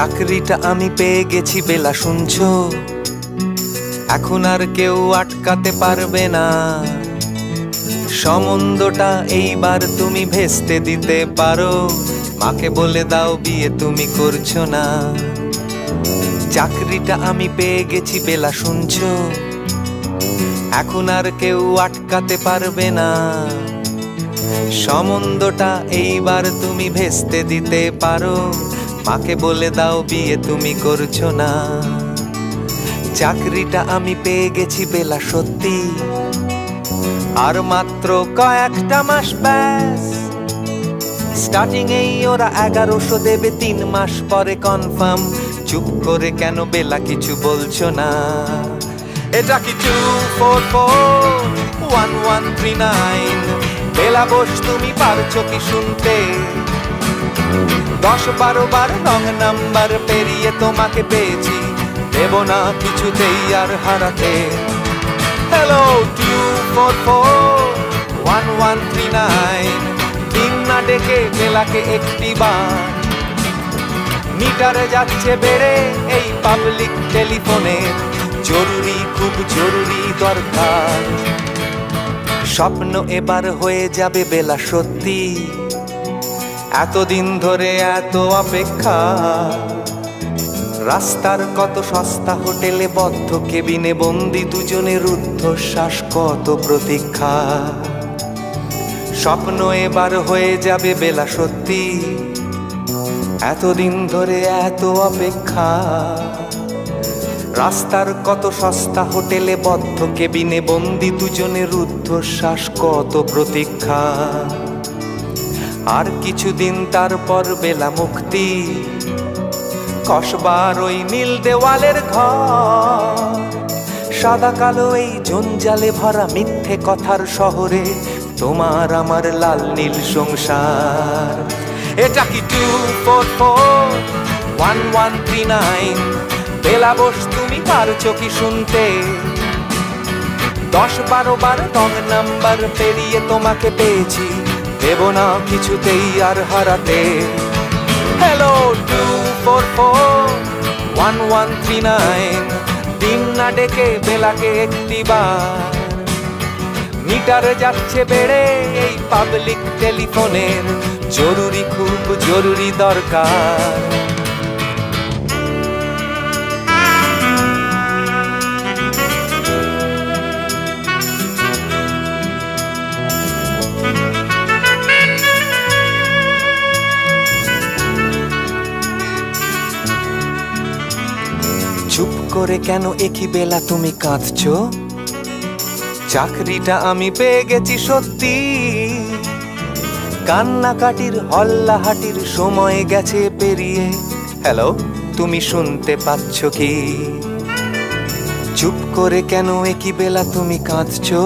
চাকরিটা আমি পেয়ে গেছি বেলা, শুনছো? এখন আর কেউ আটকাতে পারবে না। সম্বন্ধটা এইবার তুমি ভেস্তে দিতে পারো। মাকে বলে দাও বিয়ে তুমি করছো না। চাকরিটা আমি পেয়ে গেছি বেলা, শুনছো? এখন আর কেউ আটকাতে পারবে না। সম্বন্ধটা এইবার তুমি ভেস্তে দিতে পারো। মাকে বলে দাও বিয়ে তুমি করছো না। চাকরিটা আমি পেয়ে গেছি বেলা, সত্যি। আর মাত্র কয়েকটা মাস ব্যাস। স্টার্টিং এই ওরা 1100 দেবে, 3 মাস পরে কনফার্ম। চুপ করে কেন বেলা কিছু বলছো না? এটা কি 2441139? বেলা বোস তুমি পারছো কি শুনতে? 10-12 বার রং নাম্বার পেরিয়ে তোমাকে পেয়েছি, দেব না কিছুতেই আর হারাতে। হ্যালো 2441139, দিন না ডেকে বেলাকে একটি বার। মিটারে যাচ্ছে বেড়ে এই পাবলিক টেলিফোনের, জরুরি খুব জরুরি দরকার। স্বপ্ন এবার হয়ে যাবে বেলা, সত্যি। এতদিন ধরে এত অপেক্ষা। রাস্তার কত সস্তা হোটেলে বদ্ধ কেবিনে বন্দি দুজনের রুদ্ধশ্বাস, কত প্রতীক্ষা। স্বপ্ন এবার হয়ে যাবে বেলা, সত্যি। এতদিন ধরে এত অপেক্ষা। রাস্তার কত সস্তা হোটেলে বদ্ধ কেবিনে বন্দি দুজনের রুদ্ধশ্বাস, কত প্রতীক্ষা। আর কিছুদিন তারপর বেলা মুক্তি। কসবার ওই নীল দেওয়ালের ঘর, সাদা কালো এই জঞ্জালে ভরা মিথ্যে কথার শহরে তোমার আমার লাল নীল সংসার। এটা কি 2441139? বেলা বোস তুমি পারছো কি শুনতে? 10-12 বার রং নাম্বার পেরিয়ে তোমাকে পেয়েছি, দেব না কিছুতেই আর হারাতে। হ্যালো 2441139, দিন না ডেকে বেলাকে একটি বার। মিটারে যাচ্ছে বেড়ে এই পাবলিক টেলিফোনের, জরুরি খুব জরুরি দরকার। চুপ করে কেন একই বেলা তুমি কাঁদছো? চাকরিটা আমি পেয়ে গেছি, সত্যি। কান্নাকাটির হল্লাহাটির সময় গেছে পেরিয়ে। হ্যালো তুমি শুনতে পাচ্ছ কি? চুপ করে কেন একই বেলা তুমি কাঁদছো?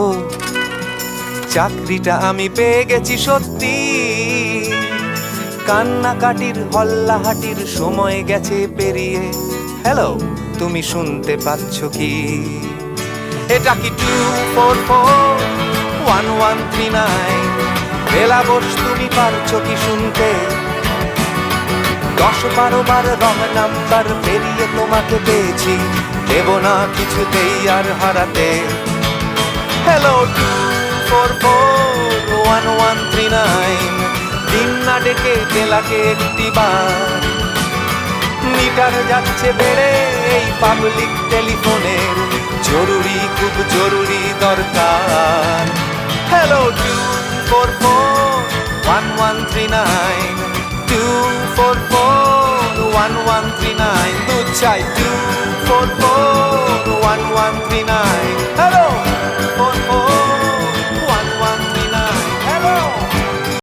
চাকরিটা আমি পেয়ে গেছি, সত্যি। কান্নাকাটির হল্লাহাটির সময় গেছে পেরিয়ে। হ্যালো তুমি শুনতে পাচ্ছ কি? এটা কি 2441139? বেলা বোস তুমি পারছো কি শুনতে? 10-12 বার রং নাম্বার পেরিয়ে তোমাকে পেয়েছি, দেব না কিছুতেই আর হারাতে। হ্যালো 2441139, দিন না ডেকে বেলাকে একটি বার। মিটারে যাচ্ছে বেড়ে এই পাবলিক টেলিফোনের, জরুরি খুব জরুরি দরকার। হ্যালো 2441139, 2441139, দুধ চাই 2441139। হ্যালো